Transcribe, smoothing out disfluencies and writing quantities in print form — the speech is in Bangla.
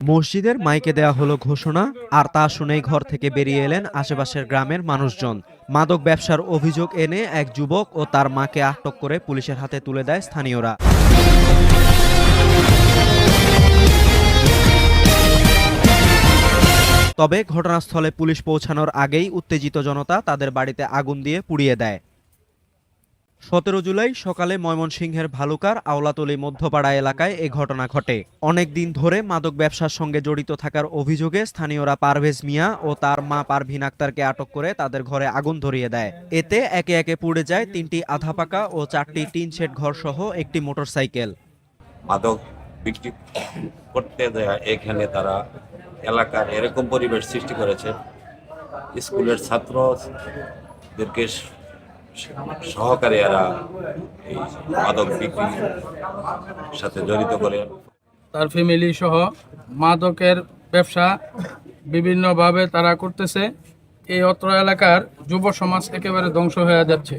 মসজিদের মাইকে দেয়া হলো ঘোষণা, আর তা শুনেই ঘর থেকে বেরিয়ে এলেন আশেপাশের গ্রামের মানুষজন। মাদক ব্যবসার অভিযোগ এনে এক যুবক ও তার মাকে আটক করে পুলিশের হাতে তুলে দেয় স্থানীয়রা। তবে ঘটনাস্থলে পুলিশ পৌঁছানোর আগেই উত্তেজিত জনতা তাদের বাড়িতে আগুন দিয়ে পুড়িয়ে দেয়। ১৭ জুলাই সকালে ময়মনসিংহের ভালুকার আওলাতলী মধ্যপাড়া এলাকায় এ ঘটনা ঘটে। অনেক দিন ধরে মাদক ব্যবসার সঙ্গে জড়িত থাকার অভিযোগে স্থানীয়রা পারভেজ মিয়া ও তার মা পারভিন আক্তারকে আটক করে তাদের ঘরে আগুন ধরিয়ে দেয়। এতে একে একে পুড়ে যায় ৩টি আধাপাকা ও ৪টি টিন শেড ঘর সহ একটি মোটরসাইকেল। মাদক বিক্রি করতে দেয় এখানে তারা এলাকার এরকম পরিবেশ সৃষ্টি করেছে, স্কুলের ছাত্রদেরকে সহকারে এরা এই মাদক বিক্রির সাথে জড়িত করে। তার ফ্যামিলি সহ মাদকের ব্যবসা বিভিন্নভাবে তারা করতেছে। এই অত্র এলাকার যুব সমাজ একেবারে ধ্বংস হয়ে যাচ্ছে।